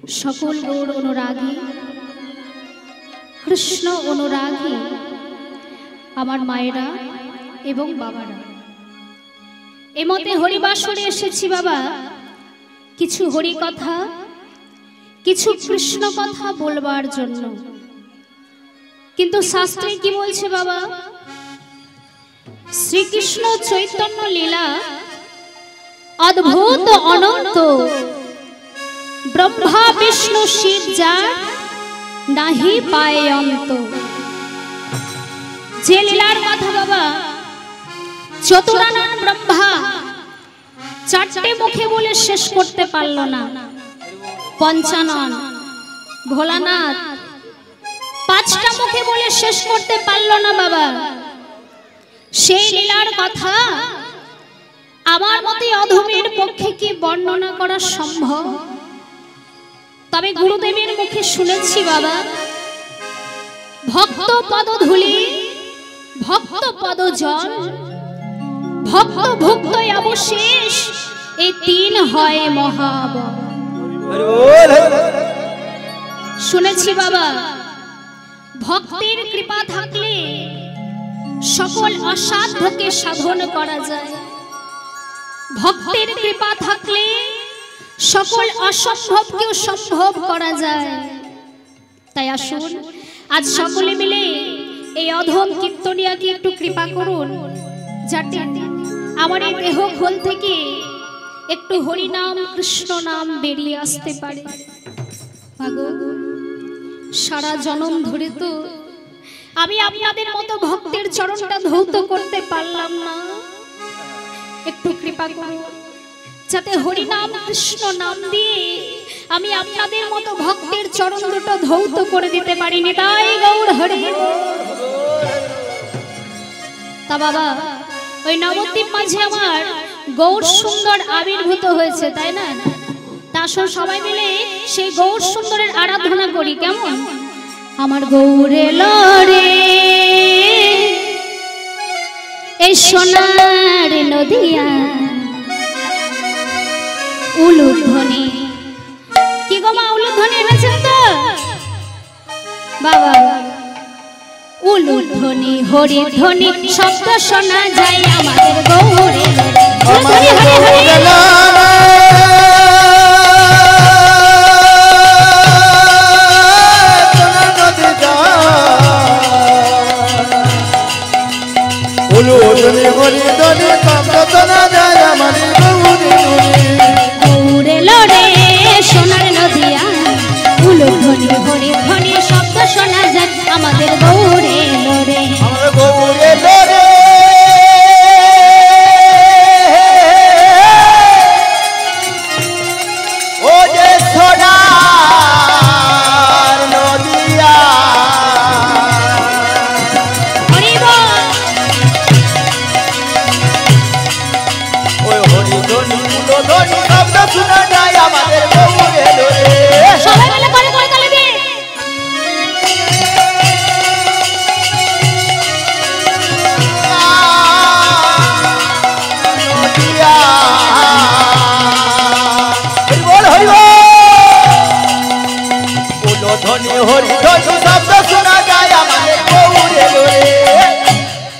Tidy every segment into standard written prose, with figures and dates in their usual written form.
সকল গৌর অনুরাগী কৃষ্ণ অনুরাগী আমার মায়েরা এবং বাবারা, এমতে হরিবাসরে এসেছি বাবা কিছু হরি কথা, কিছু কৃষ্ণ কথা বলবার জন্য। কিন্তু শাস্ত্রে কি বলছে বাবা? শ্রীকৃষ্ণ চৈতন্য লীলা অদ্ভুত অনন্ত, ব্রহ্মা বিষ্ণু শিব যার নাহি পায় অন্ত। যে লীলার কথা বাবা চতুরানন ব্রহ্মা চারটে মুখে বলে শেষ করতে পারল না, পঞ্চানন ভোলানাথ পাঁচটা মুখে বলে শেষ করতে পারল না বাবা। সেই লীলার কথা আমার মতে অধমের পক্ষে কি বর্ণনা করা সম্ভব? তবে গুরুদেবের মুখে শুনেছি বাবা, ভক্ত পদধূলি ভক্ত পদ জল, ভক্ত ভুক্ত অবশেষ এই তিন হয় মহাবল। শুনেছি বাবা, ভক্তের কৃপা থাকলে সকল অসাধ্যকে সাধন করা যায়, ভক্তের কৃপা থাকলে সকল অসম্ভবকেও সম্ভব করা যায়। তাই আসুন আজ সকলে মিলে এই অধম কীর্তনিয়াকে একটু কৃপা করুন, যাতে আমার এই দেহ খোল থেকে একটু হরি নাম কৃষ্ণ নাম বেরিয়ে আসতে পারে। সারা জনম ধরে তো আমি আপনাদের মতো ভক্তের চরণটা ধৌত করতে পারলাম না, একটু কৃপা করুন যাতে হরি নাম কৃষ্ণ নাম দিয়ে আমি আপনাদের মতো ভক্তের চরণ দুটো ধৌত করে দিতে পারি। নিতাই গৌর হরি। তা বাবা ওই নবদ্বীপ মাঝে আমার গৌর সুন্দর আবির্ভূত হয়েছে, তাই না? তা আসলে সবাই মিলে সেই গৌর সুন্দরের আরাধনা করি, কেমন? আমার গৌরে লরে এই সোনার নদিয়া উলুধ্বনি। কি গো মা, উলুধ্বনি এনেছেন তো বাবা? উলুধ্বনি হরি ধ্বনি শব্দ শোনা যায় আমাদের গৌরে লরে। গৌরে লরে সোনার নদিয়া উলুধ্বনি হরি ধ্বনি শব্দ শোনা যায় আমাদের গৌরে লরে। গৌরে লরে ও যে সোনার নদিয়া, ওই হরি ধ্বনি উলুধ্বনি শব্দ শোনা যায় আমাদের গৌরে লরে। সবাই মিলে করে করে তালে দিয়ে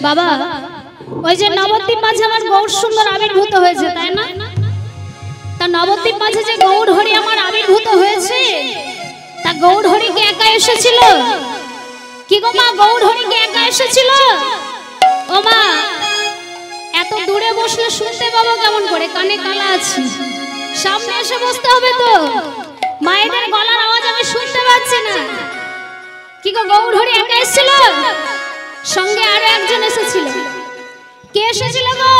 বাবা। ওই যে নবদ্বীপ মাঝে আমার গৌর সুন্দর আবির্ভূত হয়েছে, তাই না? তা নবদ্বীপ মাঝে যে গৌর হরি আমার আবির্ভূত হয়েছে, তা গৌর হরি কি একা এসেছিল? কি গো মা, গৌর হরি কি একা এসেছিল? ও মা, এত দূরে বসলে শুনতে পাবো কেমন করে? কানে কালা আছে, সামনে এসে বসতে হবে তো। মায়েদের গলার আওয়াজ আমি শুনতে পাচ্ছি না। কি গো, গৌর হরি একা এসেছিল? সঙ্গে আরো একজন এসেছিল। কে এসেছিল গো?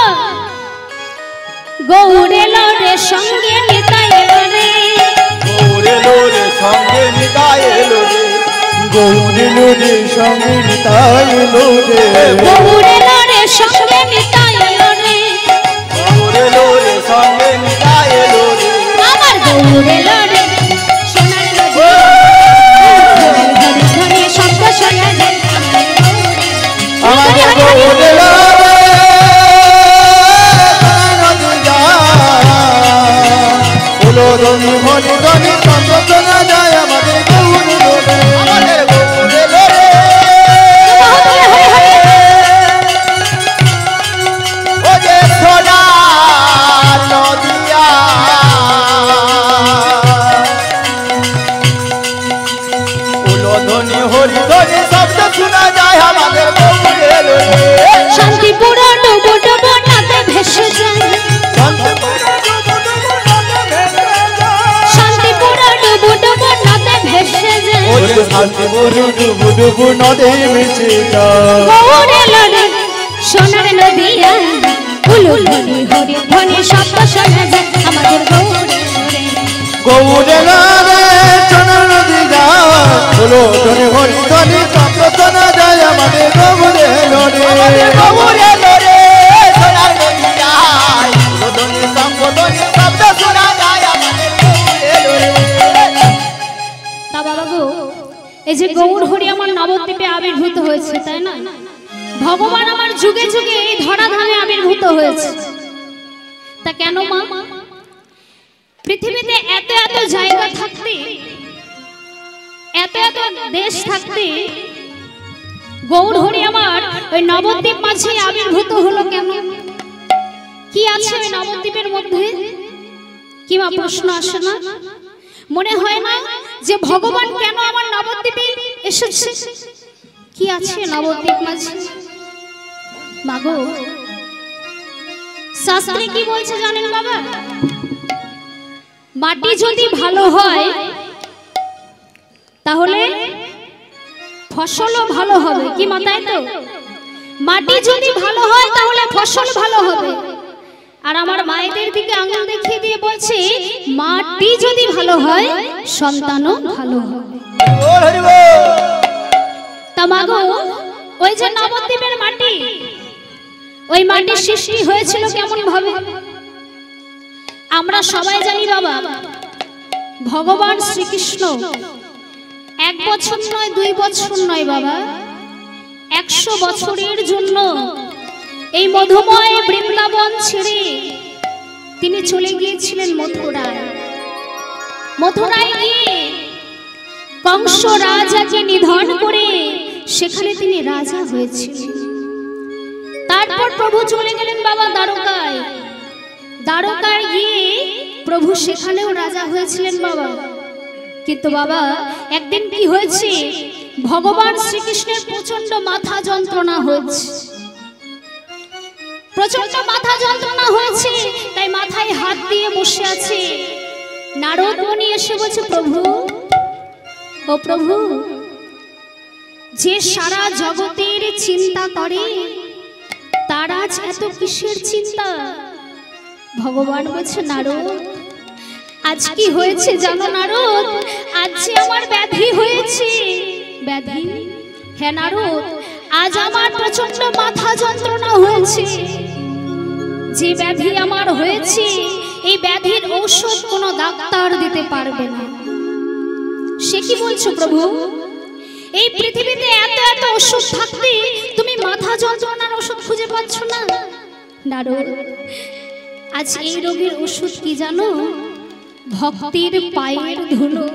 গৌরে লরে সঙ্গে নিতাই এলো রে, গৌরে লরে সঙ্গে নিতাই এলো রে, গৌরে লরে সঙ্গে নিতাই এলো রে, গৌরে লরে সঙ্গে নিতাই এলো রে, গৌরে লরে সঙ্গে নিতাই এলো রে। আমার গৌরে লরে সোনার নদী ধরে শব্দ শোনা যায় আমার গৌরে লরে উলুধ্বনি হরি ধ্বনি শব্দ শোনা ভাসি মরু ডুবু ডুবু নদে মিশে যায় গৌর এলো রে সোনার নদিয়া উলুল ধ্বনি হরি ধ্বনি শব্দ শোনা যায় আমাদের গৌর এলো রে গৌর এলো রে সোনার নদিয়া হলো ধ্বনি হরি ধ্বনি শব্দ শোনা যায় আমাদের গৌর এলো রে গৌর এলো রে সোনার নদিয়া হলো ধ্বনি শব্দ শোনা যায় আমাদের গৌর এলো রে। তা বাবা গো এই যে গৌর হরি আমার নবদ্বীপে আবির্ভূত হয়েছে তাই না ভগবান আমার যুগে যুগে এই ধরাধামে আবির্ভূত হয়েছে তা কেন মা পৃথিবীতে এত এত জায়গা থাকতে এত এত দেশ থাকতে গৌর হরি আমার ওই নবদ্বীপ মাঝে আবির্ভূত হলো কেন কি আছে ওই নবদ্বীপের মধ্যে কি মা প্রশ্ন আসে না মনে হয় না যে ভগবান কেন আমার নবদ্বীপে এসেছে কি আছে নবদ্বীপ মাঝে মাগো শাস্ত্রে কি বলছে জানেন বাবা মাটি যদি ভালো হয় তাহলে ফসলও ভালো হবে কি মাথায় তো মাটি যদি ভালো হয় তাহলে ফসল ভালো হবে আর আমার মায়েদের দিকে আঙুল দেখিয়ে দিয়ে বলছে মাটি যদি ভালো হয় সন্তানও ভালো হবে তা মাগো ওই যে নবদ্বীপের মাটি ওই মাটির সৃষ্টি হয়েছিল কেমন ভাবে আমরা সবাই জানি বাবা ভগবান শ্রীকৃষ্ণ 1 বছর নয় 2 বছর নয় বাবা 100 বছরের জন্য এই মধুময় বৃন্দাবন ছেড়ে তিনি চলে গিয়েছিলেন মথুরায় মথুরায় গিয়ে কংস রাজাকে নিধন করে সেখানে তিনি রাজা হয়েছিলেন তারপর প্রভু চলে গেলেন বাবা দ্বারকায় দ্বারকায় গিয়ে প্রভু সেখানেও রাজা হয়েছিলেন বাবা কিন্তু বাবা একদিন কি হয়েছে ভগবান শ্রীকৃষ্ণের প্রচন্ড মাথা যন্ত্রণা হয়েছে প্রচন্ড মাথা যন্ত্রণা হয়েছে তাই মাথায় হাত দিয়ে বসে আছে নারদ মুনি এসে বলছে প্রভু ও প্রভু যে সারা জগতের চিন্তা করে তার আজ এত কিসের চিন্তা ভগবান বলছে নারদ আজ কি হয়েছে জানো নারদ আজ যে আমার ব্যাধি হয়েছে ব্যাধি হ্যাঁ নারদ আজ আমার প্রচন্ড মাথা যন্ত্রণা হয়েছে যে ব্যাধি আমার হয়েছে এই ব্যাধির ঔষধ কোনো ডাক্তার দিতে পারবে না সে কি বলছো প্রভু এই পৃথিবীতে এত এত ওষুধ থাকতে তুমি মাথা যন্ত্রণার ওষুধ খুঁজে পাচ্ছ না নারদ আজ এই রোগের ওষুধ কি জানো ভক্তির পায়ের ধুলো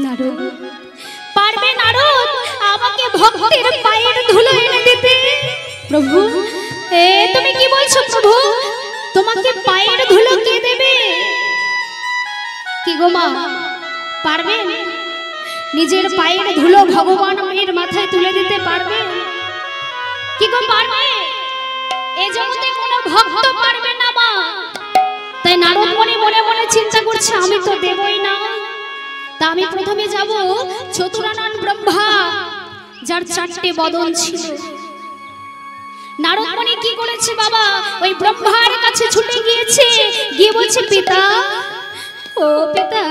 নারদ পারবে নারদ আমাকে ভক্তির পায়ের ধুলো এনে দিতে প্রভু তুমি কি বলছো প্রভু তোমাকে পায়ের ধুলো কে দেবে কি গো মা পারবে নিজের পায়ের ধুলো ভগবানের মাথায় তুলে দিতে পারবে কি গো পারবে এই জগতে কোনো ভক্ত পারবে না মা তাই নারদ মুনি মনে মনে চিন্তা করছে আমি তো দেবই না তা আমি প্রথমে যাব চতুরানন ব্রহ্মা যার 4টে বদন ছিল নারদ মুনি কি করেছে বাবা ওই ব্রহ্মার কাছে ছুটে গিয়েছে গিয়ে বলছে পিতা ও পিতা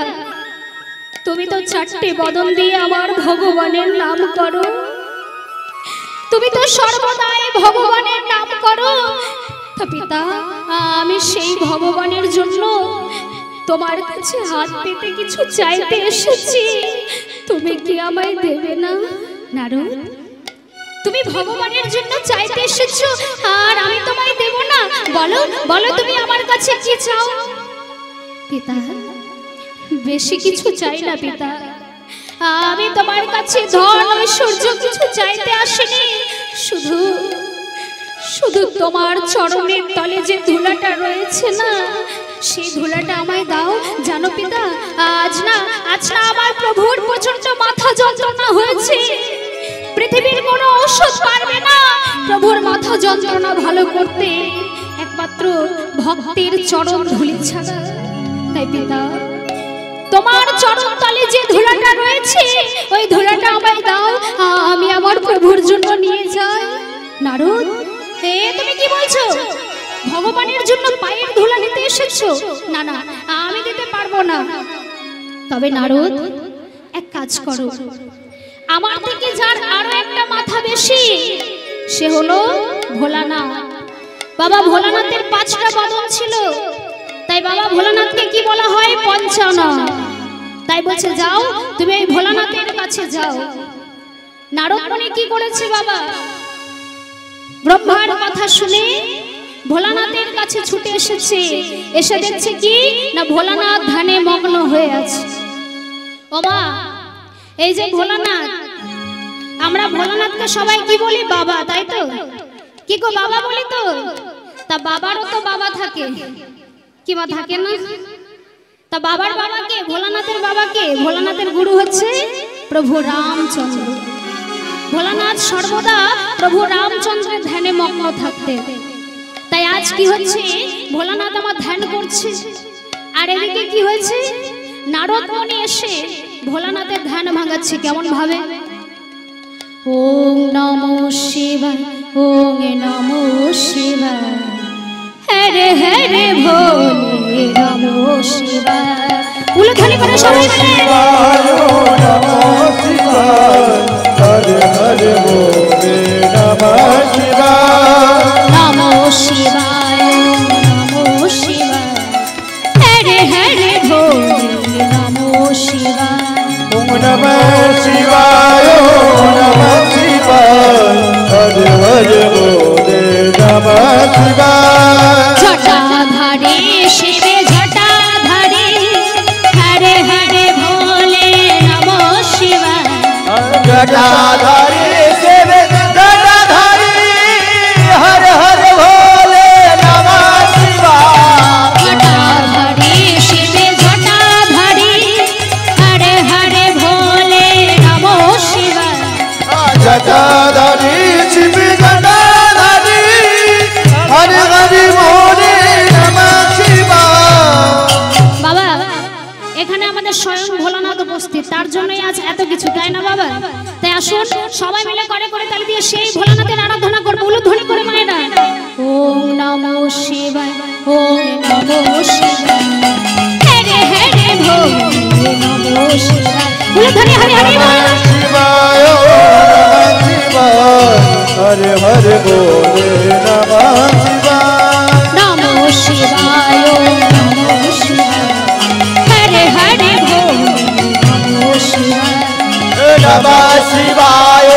তুমি তো 4টে বদন দিয়ে আমার ভগবানের নাম করো তুমি তো সর্বদাই ভগবানের নাম করো তা পিতা আমি সেই ভগবানের জন্য তোমার কাছে হাত পেতে কিছু চাইতে এসেছি তুমি কি আমায় দেবে না নারদ তুমি ভগবানের জন্য চাইতে এসেছো আর আমি তোমায় দেব না বলো বলো তুমি আমার কাছে কি চাও পিতা বেশি কিছু চাই না পিতা আমি তোমার কাছে ধন ঐশ্বর্য কিছু চাইতে আসিনি শুধু শুধু তোমার চরণের তলে যে ধুলাটা রয়েছে না সেই ধুলাটা আমায় দাও জানো পিতা আজ না আমার প্রভুর প্রচন্ড মাথা যন্ত্রণা হয়েছে পৃথিবীর কোনো ঔষধ পারবে না প্রভুর মাথা যন্ত্রণা ভালো করতে একমাত্র ভক্তের চরণ ধুলি ছাড়া তাই পিতা তোমার চরণ তলে যে ধুলাটা রয়েছে ওই ধুলাটা আমায় দাও, আমি আমার প্রভুর জন্য নিয়ে যাই। নারদ, হে তুমি কি বলছো? ভগবানের জন্য পায়ের ধুলা নিতে এসেছো? না না, আমি দিতে পারবো না। তবে নারদ, এক কাজ করো, আমার থেকে যার আরো একটা মাথা বেশি সে হলো ভোলানাথ। বাবা ভোলানাথের 5টা বদন ছিল, তাই বাবা ভোলানাথকে কি বলা হয়? পঞ্চানন। তাই বলছে যাও তুমি এই ভোলানাথের কাছে যাও। নারদ মুনি কি করেছে বাবা? ব্রহ্মার কথা শুনে ভোলানাথের কাছে ছুটে এসেছে। এসে দেখছে কি না ভোলানাথ ধ্যানে মগ্ন হয়ে আছে। বাবা এই যে ভোলানাথ, আমরা ভোলানাথকে সবাই কি বলি? বাবা, তাই তো? কি গো বাবা বলি তো? তা বাবারও তো বাবা থাকে, কি বা থাকে না? তা বাবার বাবাকে, ভোলানাথের বাবাকে, ভোলানাথের গুরু হচ্ছে প্রভু রামচন্দ্র। ভোলানাথ সর্বদা প্রভু রামচন্দ্রের ধ্যানে মগ্ন থাকতে। তাই আজ কি হচ্ছে? ভোলানাথ আমার ধ্যান করছে, আর এদিকে কি হয়েছে? নারদ মুনি এসে ভোলানাথের ধ্যান ভাঙাচ্ছে। কেমন ভাবে? ওম নমো শিবায়, ওম নমো শিবায়, হরে হরে ভোলে নমো শিবায়। উলুধ্বনি করে সবাই বলে নমো শিবায়, হরে হরে ভোলে নমো শিবায়। নমো শিবায়, নমো শিবায়, হরে হরে ভোলে নমো শিবায়। ওম নমঃ শিবায়, ওম নমঃ শিবায়, হরে হরে ভোলে নমঃ শিবায়। জটাধারী শিবে জটাধারী, হরে হরে ভোলে নমো শিবায়। জটাধারী শিবে জটাধারী, হরে হরে ভোলে নমঃ শিবায়। জটাধারী শিবে জটাধারী, হরে হরে ভোলে নমো শিবায়। জটাধারী শিবে জটাধারী, হরে হরে ভোলে নমঃ শিবায়। বাবা এখানে আমাদের স্বয়ং ভোলানাথ উপস্থিত, তার জন্যই আজ এত কিছু, তাই না বাবা? তাই আসুন সবাই মিলে করে করে তালি দিয়ে সেই ভোলানাথের আরাধনা করবো। উলুধ্বনি করে মায়েরা ওম নমো শিবায়, ওম নমো শিবায়, হরে হরে ভোলে নমো শিবায়। উলুধ্বনি হরে হরে বল। শিবায়, নমঃ শিবায়, হরে হরে ভোলে নমঃ শিবায়। নমো শিবায়, নমো শিবায়, হরে হরে ভোলে নমো শিবায়। নমঃ শিবায়,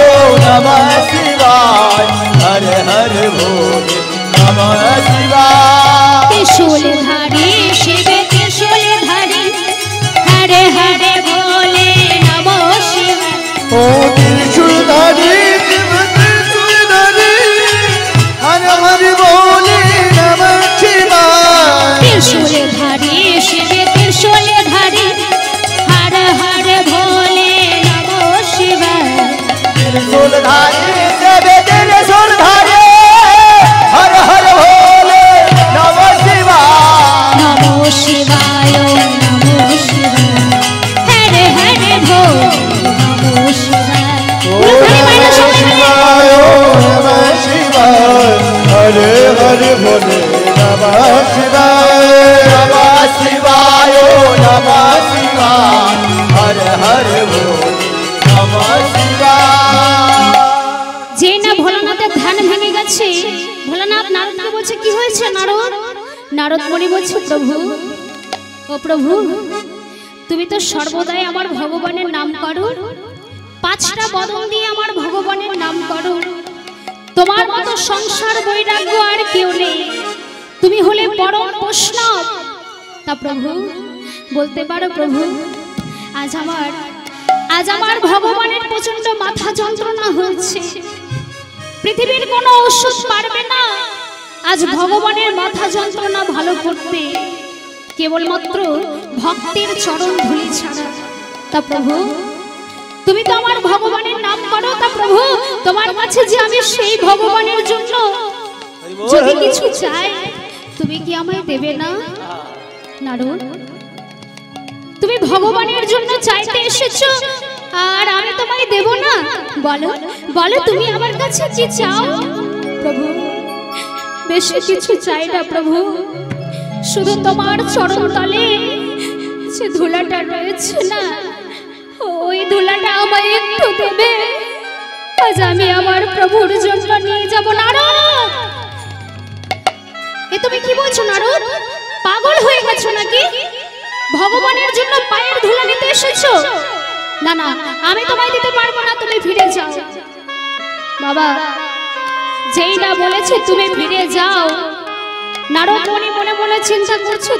নমঃ শিবায়, হরে হরে ভোলে নমঃ শিবায়। ত্রিশূলধারী শিবে ত্রিশূলধারী, হরে হরে ভোলে নমো শিবায়। ও ত্রিশূলধারী শিব ত্রিশূলধারী, হরে হরে ভোলে নমঃ শিবায়। ত্রিশূলধারী শিবে ত্রিশূলধারী, হরে হরে ভোলে নমো শিবায়। ত্রিশূলধারী শিব ত্রিশূলধারী, হরে হরে ভোলে নমঃ শিবায়। নমো শিবায়, নমো শিবায়, হরে হরে ভোলে নমো শিবায়। উলুধ্বনি মায়েরা সবাই মিলে। শিবায়, নমঃ শিবায়, হরে হরে ভোলে নমঃ শিবায়। নমঃ শিবায়, নমঃ শিবায়, হরে হরে ভোলে নমঃ শিবায়। যে না ভোলানাথের ধ্যান ভেঙে গেছে, ভোলানাথ নারদকে বলছে কি হয়েছে নারদ? নারদ মুনি বলছে প্রভু, ও প্রভু তুমি তো সর্বদাই আমার ভগবানের নাম করো, 5টা বদন দিয়ে আমার ভগবানের নাম করো। তোমার মতো সংসার বৈরাগ্য আর কেউ নেই, তুমি হলে পরম বৈষ্ণব। তা প্রভু বলতে পারো প্রভু আজ আমার ভগবানের প্রচন্ড মাথা যন্ত্রণা হয়েছে, পৃথিবীর কোনো ঔষধ পারবে না আজ ভগবানের মাথা যন্ত্রণা ভালো করতে, কেবলমাত্র ভক্তের চরণ ধুলি ছাড়া। তা প্রভু তুমি তো আমার ভগবানের নাম করো, তা প্রভু তোমার কাছে যে আমি সেই ভগবানের জন্য যদি কিছু চাই তুমি কি আমায় দেবে না? নারদ তুমি ভগবানের জন্য চাইতে এসেছো আর আমি তোমায় দেব না? বলো বলো তুমি আমার কাছে কি চাও? প্রভু বেশি কিছু চাই না প্রভু, শুধু তোমার চরণ তলে যে ধুলাটা রয়েছে না, ওই ধুলাটা আমায় একটু দেবে, আজ আমি আমার প্রভুর জন্য নিয়ে যাব। নারদ, এ তুমি কি বলছো নারদ? পাগল হয়ে গেছো নাকি? ভগবানের জন্য পায়ের ধুলা নিতে এসেছো? না না, আমি তোমায় দিতে পারবো না, তুমি ফিরে যাও। বাবা, যেই না বলেছে তুমি ফিরে যাও, নারদ মুনি মনে মনে চিন্তা করছো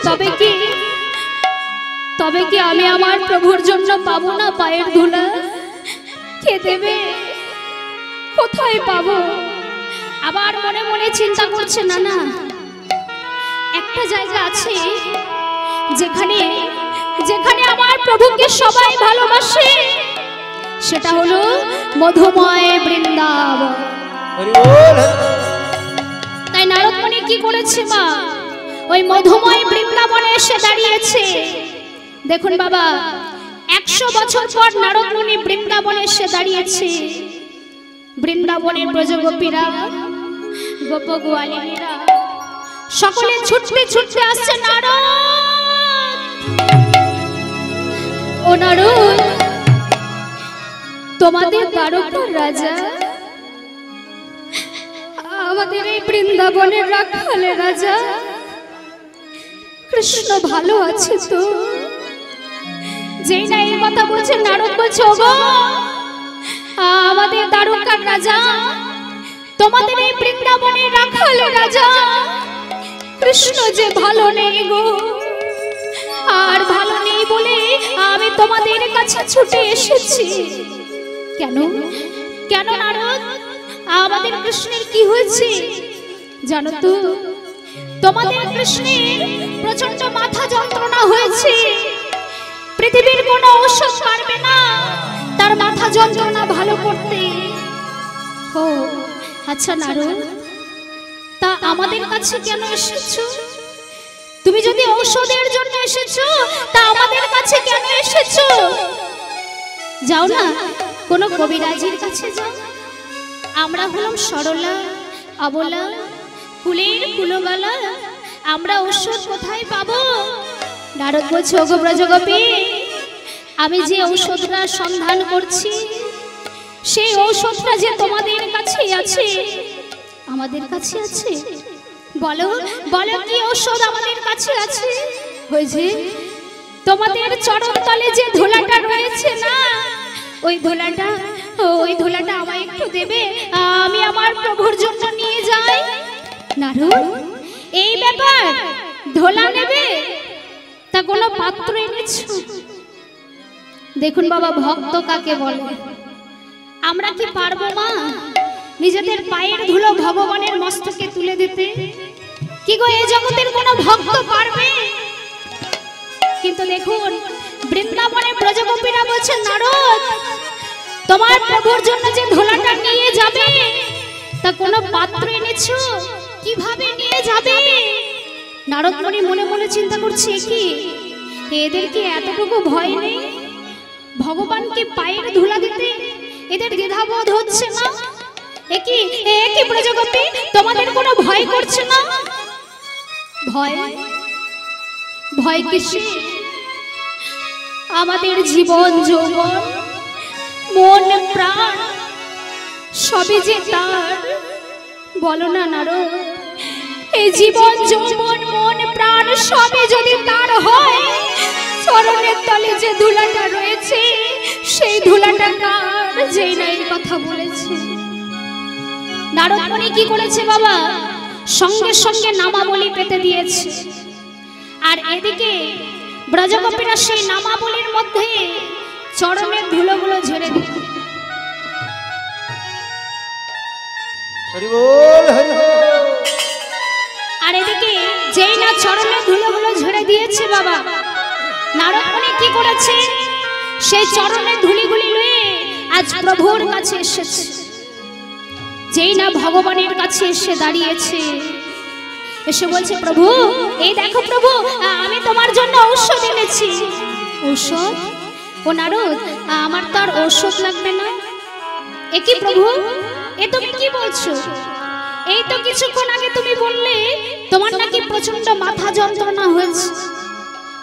তবে কি আমি আমার প্রভুর জন্য পাবো না পায়ের ধুলা? কে দেবে? কোথায় পাবো? আবার মনে মনে চিন্তা করছে না না, একটা জায়গা আছে যেখানে যেখানে আমার প্রভুকে সবাই ভালোবাসে, সেটা হলো মধুময় বৃন্দাবন। তাই নারদ মুনি কি করেছে মা? ওই মধুময় বৃন্দাবনে এসে দাঁড়িয়েছে। দেখুন বাবা, 100 বছর পর নারদ মুনি বৃন্দাবনে এসে দাঁড়িয়েছে। বৃন্দাবনের ব্রজগোপীরা, গোপ গোয়ালিনীরা সকলে ছুটতে ছুটতে আসছে। নারদ, ও নারদ, তোমাদের দ্বারকার রাজা, আমাদের এই বৃন্দাবনের রাখালে রাজা কৃষ্ণ ভালো আছে তো? যেই না এই কথা বলছে, নারদ বলছে, ওগো আমাদের দ্বারকার রাজা, তোমাদের এই বৃন্দাবনের রাখালে রাজা কৃষ্ণ যে ভালো নেই গো, আর ভালো নেই বলে আমি তোমাদের কাছে ছুটে এসেছি। কেন কেন নারদ, আমাদের কৃষ্ণের কি হয়েছে জানো তো? তোমাদের কৃষ্ণের প্রচন্ড মাথা যন্ত্রণা হয়েছে, পৃথিবীর কোনো ঔষধ পারবে না তার মাথা যন্ত্রণা ভালো করতে। ও আচ্ছা নারদ, তা আমাদের কাছে কেন এসেছো? তুমি যদি ঔষধের জন্য এসেছো, তা আমাদের কাছে কেন এসেছো? যাও না কোনো কবিরাজির কাছে যাও। আমরা হলাম সরলা অবলা, কুলের কুলগালা, আমরা ঔষধ কোথায় পাবো? নারদ বলছে, ওগো ব্রজগোপী, আমি যে ঔষধটা সন্ধান করছি, সেই ঔষধটা যে তোমাদের কাছে আছে, আমাদের কাছে আছে। বলো বলো কি ঔষধ আমাদের কাছে আছে? হয়েছে তোমাদের চরণ তলে যে ধুলাটা রয়েছে না, ওই ধুলাটা আমায় একটু দেবে, আমি আমার প্রভুর জন্য নিয়ে যাই। নারদ, এই ব্যাপার, ধোলা নেবে, তা কোনো পাত্র এনেছো? দেখুন বাবা, ভক্ত কাকে বলে? আমরা কি পারবো মা নিজেদের পায়ের ধুলো ভগবানের মস্তকে তুলে দিতে? কি গো, এই জগতের কোনো ভক্ত পারবে? কিন্তু দেখুন, বৃন্দাবনে ব্রজগোপীরা বলছেন, নারদ, তোমার প্রভুর জন্য যে ধুলাটা নিয়ে যাবে, তা কোনো পাত্র এনেছো? কিভাবে নিয়ে যাবে? নারদ মুনি মনে মনে চিন্তা করছে, কি এদের কি এতটুকু ভয় নেই ভগবানকে পায়ের ধুলা দিতে? এদের দ্বিধাবোধ হচ্ছে না? একই ব্রজগোপী, তোমাদের কোনো ভয় করছে না? ভয় কিসে? আমাদের জীবন যৌবন মন প্রাণ সবই যে তার। বলো না নারদ, এই জীবন যৌবন মন প্রাণ সবই যদি তার হয়, চরণের তলে যে ধুলাটা রয়েছে, সেই ধুলাটা কার? যেই না এই কথা বলেছে, নারদ মুনি কি করেছে বাবা? সঙ্গে সঙ্গে নামাবলী পেতে দিয়েছে। আর এদিকে ব্রজগোপীরা সেই নামাবলীর মধ্যে চরণের ধুলোগুলো ঝেড়ে দিল। আর এদিকে যেই না চরণের ধুলোগুলো ঝেড়ে দিয়েছে বাবা, নারদ মুনি কি করেছে? সেই চরণের ধুলিগুলি নিয়ে আজ প্রভুর কাছে এসেছে। যেই না ভগবানের কাছে এসে দাঁড়িয়েছে, এসে বলছে, প্রভু এই দেখো প্রভু, আমি তোমার জন্য ঔষধ এনেছি। ঔষধ? ও নারদ, আমার তো আর ঔষধ লাগবে না। এ কি প্রভু, এ তুমি কি বলছো? এই তো কিছুক্ষণ আগে তুমি বললে তোমার নাকি প্রচন্ড মাথা যন্ত্রণা হয়েছে।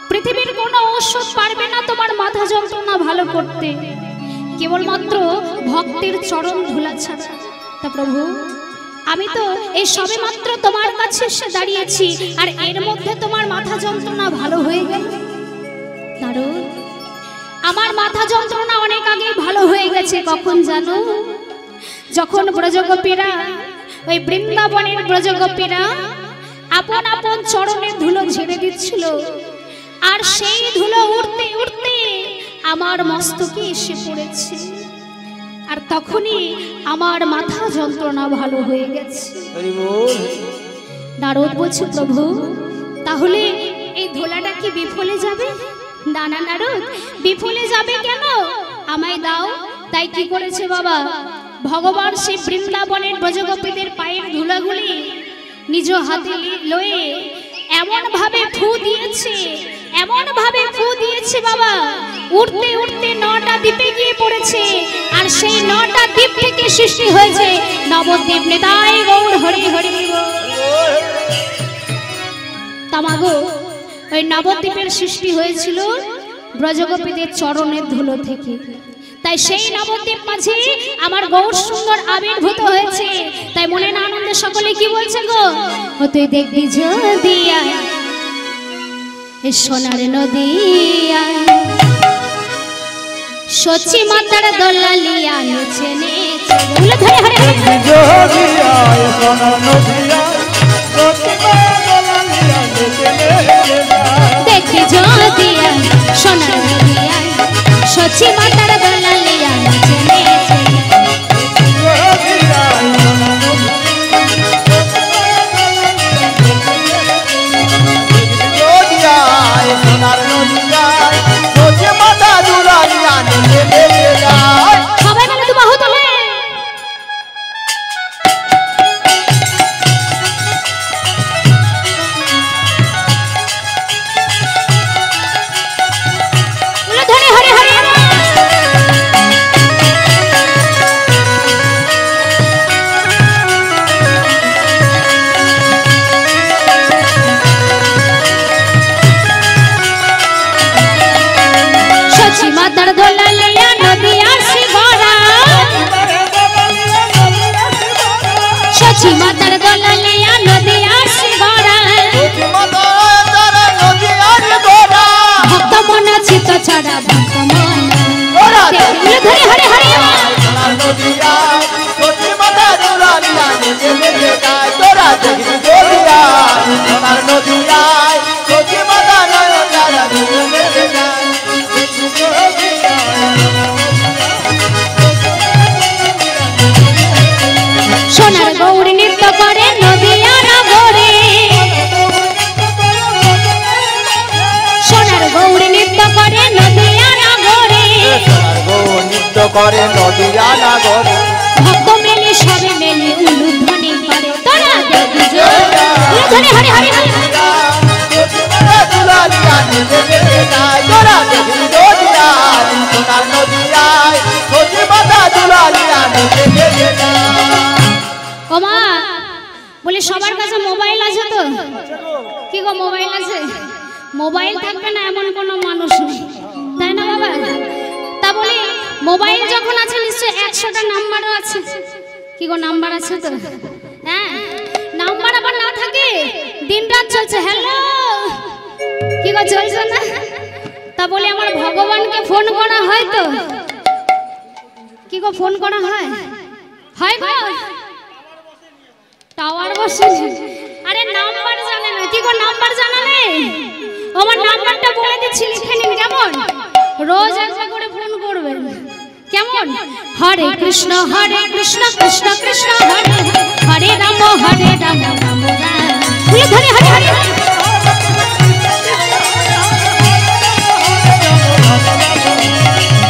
পৃথিবীর কোনো ঔষধ পারবে না তোমার মাথা যন্ত্রণা ভালো করতে, কেবলমাত্র ভক্তের চরণ ধুলা ছাড়া। তা প্রভু, আমি তো এই সবে মাত্র তোমার কাছে এসে দাঁড়িয়েছি, আর এর মধ্যে তোমার মাথা যন্ত্রণা ভালো হয়ে গেল? নারদ, আমার মাথা যন্ত্রণা অনেক আগে ভালো হয়ে গেছে। কখন জানো? যখন ব্রজগোপীরা, ওই বৃন্দাবনের ব্রজগোপীরা আপন আপন চরণের ধুলো ঝেড়ে দিচ্ছিল, আর সেই ধুলো উড়তে উড়তে আমার মস্তকে এসে পড়েছে, আর তখনই আমার মাথা যন্ত্রণা ভালো হয়ে গেছে। নারদ বলছে, প্রভু তাহলে এই ধুলাটা কি বিফলে যাবে? না না নারদ, বিফলে যাবে কেন? আমায় দাও। তাই কি করেছে বাবা, ভগবান সেই বৃন্দাবনের ব্রজগোপীদের পায়ের ধুলাগুলি নিজ হাতে লয়ে এমন ভাবে ফু দিয়েছে, এমন ভাবে ফু দিয়েছে বাবা, উড়তে উড়তে 9টা দ্বীপে গিয়ে পড়েছে, আর সেই 9টা দ্বীপ থেকে সৃষ্টি হয়েছে নবদ্বীপ। নিতাই গৌর হরি হরি। তামাগো, ওই নবদ্বীপের সৃষ্টি হয়েছিল ব্রজগোপীদের চরণের ধুলো থেকে। তাই সেই নবদ্বীপ মাঝে আমার গৌর সুন্দর আবির্ভূত হয়েছে। তাই মনে না আনন্দে সকলে কি বলছে গো, ও তুই দেখবি যদি এ সোনার নদিয়া, সচি মাতার দোলালিয়া নেচে নেচে। বলে ধরে হরে হরে। যদি আয় সোনার নদিয়া, সচি মাতার দোলালিয়া নেচে নেচে। দেখবি যদি আয় সোনার নদিয়া, সচি মাতার দোলালিয়া নেচে নেচে। সবাই মিলে তো বাহু তোলে। ধরে হরে হরে। সচি মাতার দোলালিয়া নদিয়ার শিবরা, সচি মাতার দোলালিয়া নদিয়ার শিবরা। ভক্ত মন চিত ছাড়া ভক্ত মন। ধরে হরে হরে। সোনার গৌর নৃত্য করে নদিয়া নগরে, সোনার গৌর নৃত্য করে নদিয়া নগরে, নৃত্য করে নদিয়া নগরে। ভক্ত মেলে সবে মেলে উলুধ্বনি করে। তোরা দেখবি ধরে হরে হরে হরে। ওমা বলে সবার কাছে মোবাইল আছে তো? কি গো, মোবাইল আছে? মোবাইল থাকবে না এমন কোনো মানুষ নেই, তাই না বাবা? তা বলি মোবাইল যখন আছে নিশ্চয় 100টা নাম্বারও আছে। কি গো, নাম্বার আছে তো? হ্যাঁ, নাম্বার আবার না থাকে দিন রাত চলছে হ্যালো। কি গো, চলছে না? তা বলি আমার ভগবানকে ফোন করা হয় তো? কি গো, ফোন করা হয়? হয় গো, টাওয়ার বসে। আরে নাম্বার জানে না। কি গো, নাম্বার জানা নেই? আমার নাম্বারটা বলে দিচ্ছি, লিখে নিন কেমন? রোজ একটা করে ফোন করবেন কেমন? হরে কৃষ্ণ কৃষ্ণ কৃষ্ণ হরে হরে, রাম রাম রাম রাম। বলে ধরে হরে হরে।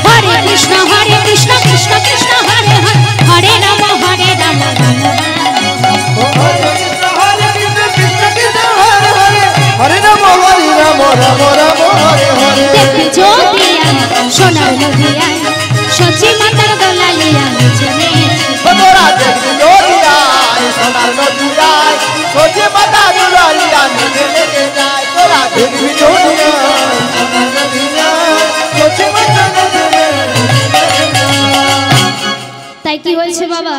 হরে কৃষ্ণ কৃষ্ণ কৃষ্ণ হরে হরে, হরে রাম রাম রাম রাম। হরে রাম হরে রাম রাম রাম হরে হরে। দেখবি নদিয়ায় সচি মাতার দোলালি আমি জেনেছি তোরা দেখবি নদিয়ায় সোনার নদিয়ায় সচি মাতা দোলালি আমি জেনেছি যাই তোরা দেখবি নদিয়ায় সোনার নদিয়ায় সচি মাতা তাই কি হয়েছে বাবা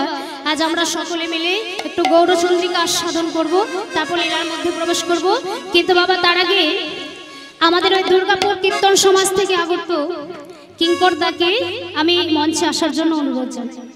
আজ আমরা সকলে মিলে একটু গৌরচন্দ্রিকা আস্বাদন করব তারপর এর মধ্যে প্রবেশ করব কিন্তু বাবা তার আগে আমাদের ওই দুর্গাপুর কীর্তন সমাজ থেকে আগত কিঙ্করদাকে আমি মঞ্চে আসার জন্য অনুরোধ জানাই।